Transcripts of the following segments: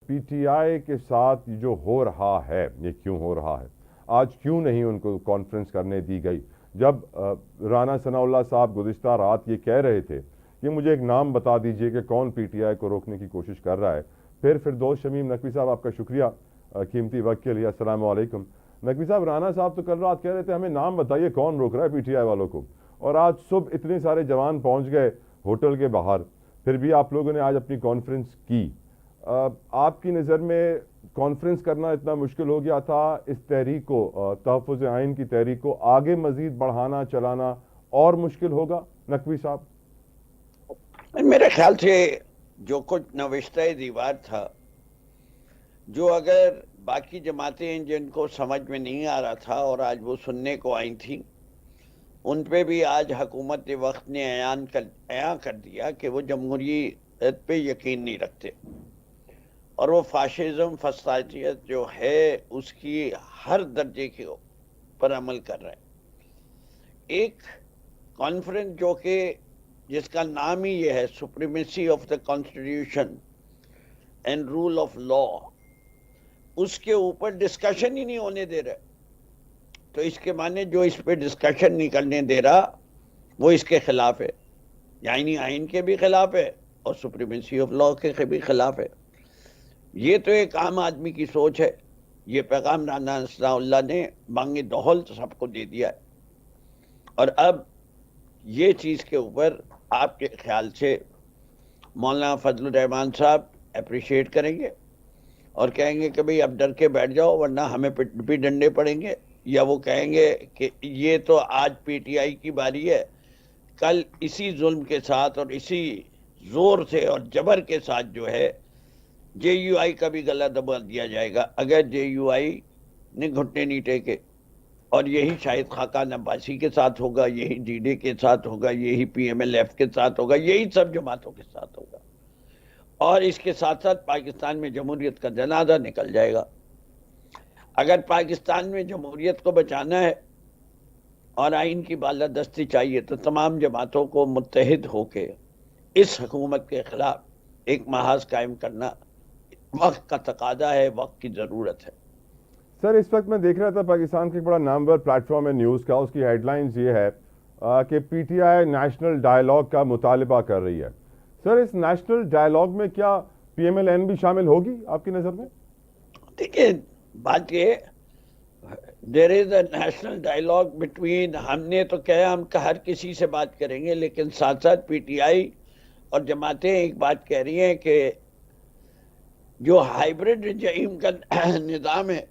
P T I کے ساتھ جو ہو رہا ہے یہ کیوں ہو رہا ہے؟ آج کیوں نہیں ان کو کانفرنس کرنے دی گئی؟ جب رانا ثناء اللہ صاحب گزشتہ رات یہ کہہ رہے تھے کہ مجھے ایک نام بتا دیجئے کہ کون پی ٹی آئی کو روکنے کی کوشش کر رہا ہے، پھر فردوس شمیم نقوی صاحب آپ کا شکریہ قیمتی وقت کے لیے، السلام علیکم۔ نقوی صاحب، رانا صاحب تو کل رات کہہ رہے تھے ہمیں نام بتائیے کون روک رہا ہے پی ٹی آئی والوں کو، اور آج صبح اتنے سارے جوان پہنچ گئے ہوٹل کے باہر، پھر بھی آپ لوگوں نے آج اپنی کانفرنس کی۔ آپ کی نظر میں کانفرنس کرنا اتنا مشکل ہو گیا تھا اس تحریک کو، تحفظ آئین کی تحریک کو آگے مزید بڑھانا چلانا اور مشکل ہوگا نقوی صاحب؟ میرے خیال سے جو کچھ نوشتہ دیوار تھا، جو اگر باقی جماعتیں جن کو سمجھ میں نہیں آ رہا تھا اور آج وہ سننے کو آئی تھیں، ان پہ بھی آج حکومت وقت نے عیاں کر دیا کہ وہ جمہوریت پہ یقین نہیں رکھتے، اور وہ فاشزم فسطاطیت جو ہے اس کی ہر درجے کے پر عمل کر رہے ہیں۔ ایک کانفرنس جو کہ جس کا نام ہی یہ ہے supremacy of the constitution and rule of law, اس کے اوپر ڈسکشن ہی نہیں ہونے دے رہے، تو اس کے معنی جو اس پہ ڈسکشن نہیں کرنے دے رہا وہ اس کے خلاف ہے، یعنی آئین کے بھی خلاف ہے اور سپریمیسی آف لا کے بھی خلاف ہے۔ یہ تو ایک عام آدمی کی سوچ ہے، یہ پیغام رانا ثناء اللہ نے بانگ دہل سب کو دے دیا ہے، اور اب یہ چیز کے اوپر آپ کے خیال سے مولانا فضل الرحمان صاحب اپریشیٹ کریں گے اور کہیں گے کہ بھئی اب ڈر کے بیٹھ جاؤ ورنہ ہمیں بھی ڈنڈے پڑیں گے، یا وہ کہیں گے کہ یہ تو آج پی ٹی آئی کی باری ہے، کل اسی ظلم کے ساتھ اور اسی زور سے اور جبر کے ساتھ جو ہے جے یو آئی کا بھی گلا دبا دیا جائے گا اگر جے یو آئی نے گھٹنے نہیں ٹیکے، اور یہی شاہد خاقان عباسی کے ساتھ ہوگا، یہی ڈی ڈے کے ساتھ ہوگا، یہی پی ایم ایل ایف کے ساتھ ہوگا، یہی سب جماعتوں کے ساتھ ہوگا، اور اس کے ساتھ ساتھ پاکستان میں جمہوریت کا جنازہ نکل جائے گا۔ اگر پاکستان میں جمہوریت کو بچانا ہے اور آئین کی بالادستی چاہیے تو تمام جماعتوں کو متحد ہو کے اس حکومت کے خلاف ایک محاذ قائم کرنا وقت کا تقاضا ہے، وقت کی ضرورت ہے۔ سر، اس وقت میں دیکھ رہا تھا پاکستان کا ایک بڑا نامور پلیٹ فارم ہے نیوز کا، اس کی ہیڈ لائنز یہ ہے کہ P T I national dialogue کا مطالبہ کر رہی ہے۔ سر، اس نیشنل ڈائیلاگ میں کیا پی ایم ایل این بھی شامل ہوگی آپ کی نظر میں؟ دیکھیں، بات یہ دیر از اے نیشنل ڈائیلاگ بٹوین، ہم نے تو کہا ہم ہر کسی سے بات کریں گے، لیکن ساتھ ساتھ پی ٹی آئی اور جماعتیں ایک بات کہہ رہی ہیں کہ جو ہائیبرڈ رجعیم کا نظام ہے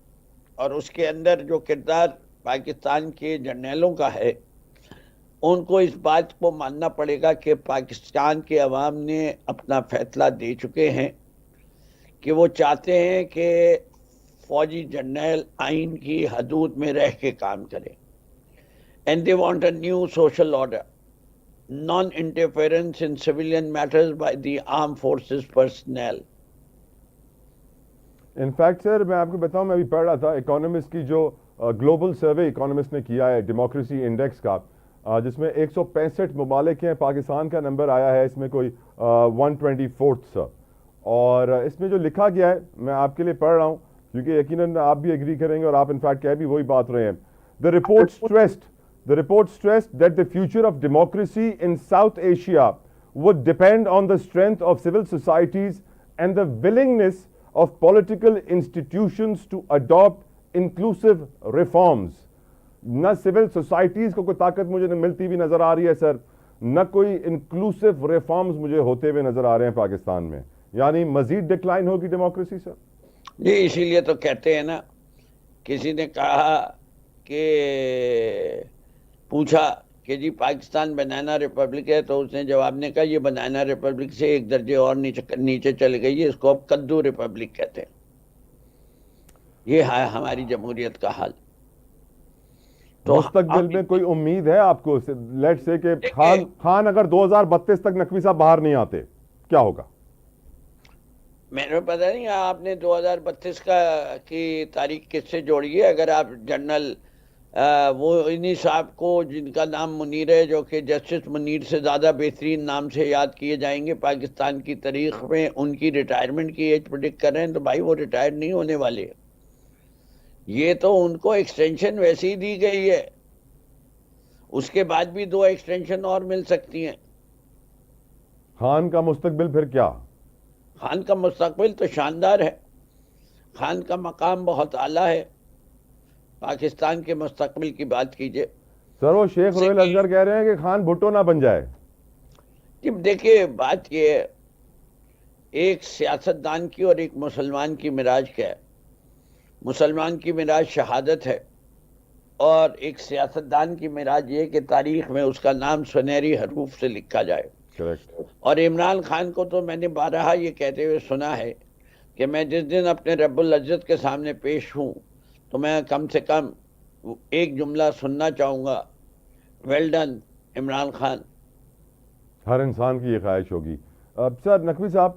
اور اس کے اندر جو کردار پاکستان کے جرنیلوں کا ہے، ان کو اس بات کو ماننا پڑے گا کہ پاکستان کے عوام نے اپنا فیصلہ دے چکے ہیں کہ وہ چاہتے ہیں کہ فوجی جرنیل آئین کی حدود میں رہ کے کام کریں، and they want a new social order, non interference in civilian matters by the arm forces personnel. In fact sir, میں آپ کو بتاؤں، میں ابھی پڑھ رہا تھا اکانومسٹ کی جو گلوبل سروے اکانومسٹ نے کیا ہے ڈیموکریسی انڈیکس کا، جس میں 165 ممالک ہیں، پاکستان کا نمبر آیا ہے اس میں کوئی 124 سر، اور اس میں جو لکھا گیا ہے میں آپ کے لیے پڑھ رہا ہوں کیونکہ یقیناً آپ بھی ایگری کریں گے اور آپ انفیکٹ کہہ بھی وہی بات رہے ہیں۔ The report stressed that the future of democracy in South Asia would depend on the strength of civil societies and the willingness of political institutions to adopt inclusive reforms۔ نہ سول سوسائٹیز کو کوئی طاقت مجھے ملتی بھی نظر آ رہی ہے سر، نہ کوئی انکلوسیو ریفارمز مجھے ہوتے ہوئے نظر آ رہے ہیں پاکستان میں، یعنی مزید ڈکلائن ہوگی ڈیموکریسی سر۔ جی، اسی لیے تو کہتے ہیں نا، کسی نے کہا کہ پوچھا کہ جی پاکستان بنانا ریپبلک ہے، تو اس نے جواب نے کہا یہ بنانا ریپبلک سے ایک درجے اور نیچے چلے گئی ہے، اس کو اب کدو ریپبلک کہتے ہیں۔ یہ ہے ہماری جمہوریت کا حال۔ تو مستقبل میں کوئی امید ہے آپ کو؟ لیٹ سے کہ خان اگر 2032 تک نقوی صاحب باہر نہیں آتے کیا ہوگا؟ میرے پتہ نہیں، آپ نے 2032 کی تاریخ کس سے جوڑی ہے؟ اگر آپ جنرل وہ انہی صاحب کو جن کا نام منیر ہے، جو کہ جسٹس منیر سے زیادہ بہترین نام سے یاد کیے جائیں گے پاکستان کی تاریخ میں، ان کی ریٹائرمنٹ کی ایج پریڈکٹ کر رہے ہیں، تو بھائی وہ ریٹائر نہیں ہونے والے، یہ تو ان کو ایکسٹینشن ویسے ہی دی گئی ہے، اس کے بعد بھی 2 ایکسٹینشن اور مل سکتی ہیں۔ خان کا مستقبل پھر کیا؟ خان کا مستقبل تو شاندار ہے، خان کا مقام بہت اعلیٰ ہے، پاکستان کے مستقبل کی بات کیجئے۔ سر وہ شیخ رویل اصغر کہہ رہے ہیں کہ خان بھٹو نہ بن جائے۔ جب دیکھیے بات یہ ہے، ایک سیاستدان کی اور ایک مسلمان کی معراج کیا ہے؟ مسلمان کی معراج شہادت ہے، اور ایک سیاستدان کی معراج یہ کہ تاریخ میں اس کا نام سنہری حروف سے لکھا جائے۔ کریکٹ۔ اور عمران خان کو تو میں نے بارہا یہ کہتے ہوئے سنا ہے کہ میں جس دن اپنے رب العزت کے سامنے پیش ہوں تو میں کم سے کم ایک جملہ سننا چاہوں گا، ویل ڈن عمران خان۔ ہر انسان کی یہ خواہش ہوگی۔ سر نقوی صاحب،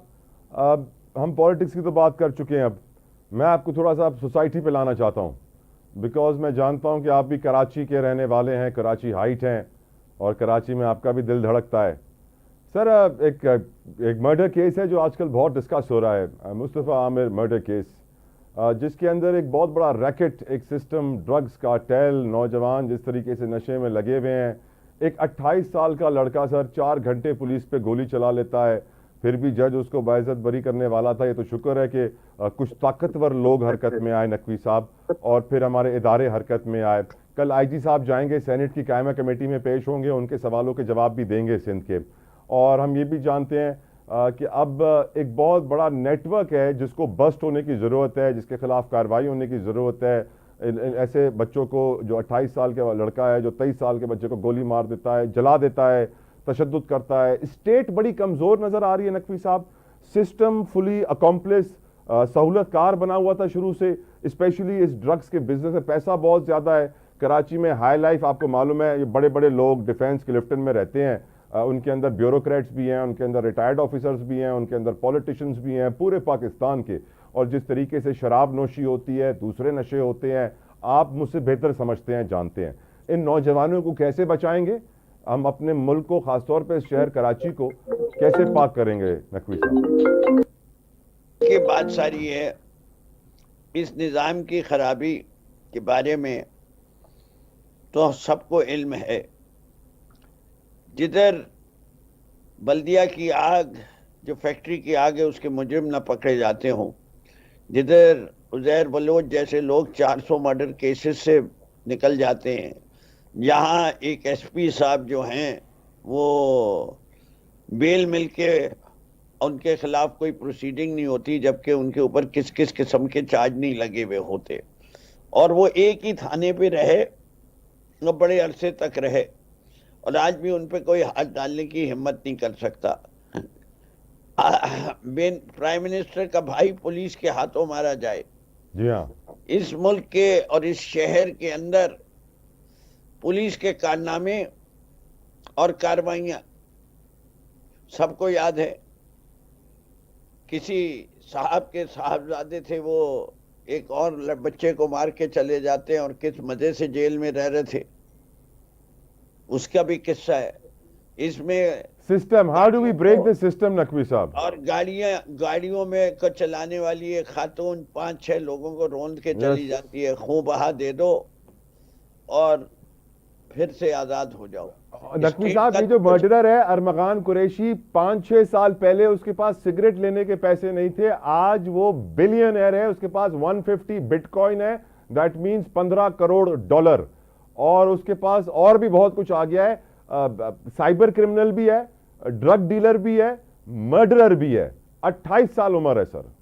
ہم پالیٹکس کی تو بات کر چکے ہیں، اب میں آپ کو تھوڑا سا سوسائٹی پہ لانا چاہتا ہوں، بیکاز میں جانتا ہوں کہ آپ بھی کراچی کے رہنے والے ہیں، کراچی ہائٹ ہیں، اور کراچی میں آپ کا بھی دل دھڑکتا ہے۔ سر ایک مرڈر کیس ہے جو آج کل بہت ڈسکس ہو رہا ہے، مصطفیٰ عامر مرڈر کیس، جس کے اندر ایک بہت بڑا ریکٹ، ایک سسٹم، ڈرگز کا ٹیل، نوجوان جس طریقے سے نشے میں لگے ہوئے ہیں۔ ایک 28 سال کا لڑکا سر 4 گھنٹے پولیس پہ گولی چلا لیتا ہے، پھر بھی جج اس کو باعزت بری کرنے والا تھا۔ یہ تو شکر ہے کہ کچھ طاقتور لوگ حرکت میں آئے نقوی صاحب، اور پھر ہمارے ادارے حرکت میں آئے۔ کل آئی جی صاحب جائیں گے، سینٹ کی قائمہ کمیٹی میں پیش ہوں گے، ان کے سوالوں کے جواب بھی دیں گے سندھ کے۔ اور ہم یہ بھی جانتے ہیں کہ اب ایک بہت بڑا نیٹ ورک ہے جس کو بسٹ ہونے کی ضرورت ہے، جس کے خلاف کارروائی ہونے کی ضرورت ہے۔ ایسے بچوں کو، جو 28 سال کا لڑکا ہے جو 23 سال کے بچے کو گولی مار دیتا ہے، جلا دیتا ہے، تشدد کرتا ہے۔ اسٹیٹ بڑی کمزور نظر آ رہی ہے نقوی صاحب، سسٹم فلی اکمپلس، سہولت کار بنا ہوا تھا شروع سے، اسپیشلی اس ڈرگز کے بزنس میں پیسہ بہت زیادہ ہے۔ کراچی میں ہائی لائف آپ کو معلوم ہے، یہ بڑے بڑے لوگ ڈیفینس کے لفٹن میں رہتے ہیں، ان کے اندر بیوروکریٹس بھی ہیں، ان کے اندر ریٹائرڈ آفیسرز بھی ہیں، ان کے اندر پولیٹیشنز بھی ہیں پورے پاکستان کے۔ اور جس طریقے سے شراب نوشی ہوتی ہے، دوسرے نشے ہوتے ہیں، آپ مجھ سے بہتر سمجھتے ہیں، جانتے ہیں۔ ان نوجوانوں کو کیسے بچائیں گے ہم؟ اپنے ملک کو، خاص طور پہ اس شہر کراچی کو کیسے پاک کریں گے نقوی صاحب؟ یہ بات ساری ہے، اس نظام کی خرابی کے بارے میں تو سب کو علم ہے۔ جدھر بلدیہ کی آگ، جو فیکٹری کی آگ ہے، اس کے مجرم نہ پکڑے جاتے ہوں، جدھر عزیر بلوچ جیسے لوگ 400 مرڈر کیسز سے نکل جاتے ہیں، یہاں ایک ایس پی صاحب جو ہیں وہ بیل مل کے ان کے خلاف کوئی پروسیڈنگ نہیں ہوتی، جبکہ ان کے اوپر کس کس قسم کے چارج نہیں لگے ہوئے ہوتے، اور وہ ایک ہی تھانے پہ رہے، بڑے عرصے تک رہے، اور آج بھی ان پہ کوئی ہاتھ ڈالنے کی ہمت نہیں کر سکتا۔ پرائم منسٹر کا بھائی پولیس کے ہاتھوں مارا جائے، جی ہاں، اس ملک کے اور اس شہر کے اندر پولیس کے کارنامے اور کارروائیاں سب کو یاد ہے۔ کسی صاحب کے صاحبزادے تھے، وہ ایک اور بچے کو مار کے چلے جاتے ہیں، اور کس مزے سے جیل میں رہ رہے تھے، اس کا بھی قصہ ہے۔ اس میں system, how do we break the system Naqvi صاحب؟ اور گاڑیوں میں کو چلانے والی ایک خاتون 5-6 لوگوں کو روند کے چلی جاتی ہے، خون بہا دے دو اور پھر سے آزاد ہو جاؤ۔ نقوی صاحب، یہ جو مرڈرر ہے ارمغان قریشی، 5-6 سال پہلے اس کے پاس سگریٹ لینے کے پیسے نہیں تھے، آج وہ بلینئر ہے، اس کے پاس 150 بٹ کوائن ہے، دیٹ مینز 15 کروڑ ڈالر، اور اس کے پاس اور بھی بہت کچھ آ گیا ہے، سائبر کرمنل بھی ہے، ڈرگ ڈیلر بھی ہے، مرڈرر بھی ہے، 28 سال عمر ہے سر۔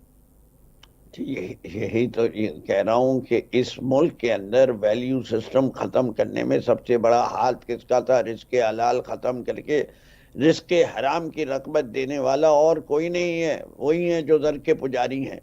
یہی تو کہہ رہا ہوں کہ اس ملک کے اندر ویلیو سسٹم ختم کرنے میں سب سے بڑا ہاتھ کس کا تھا؟ رزق حلال ختم کر کے رزق حرام کی رغبت دینے والا اور کوئی نہیں ہے، وہی ہے جو زر کے پجاری ہیں۔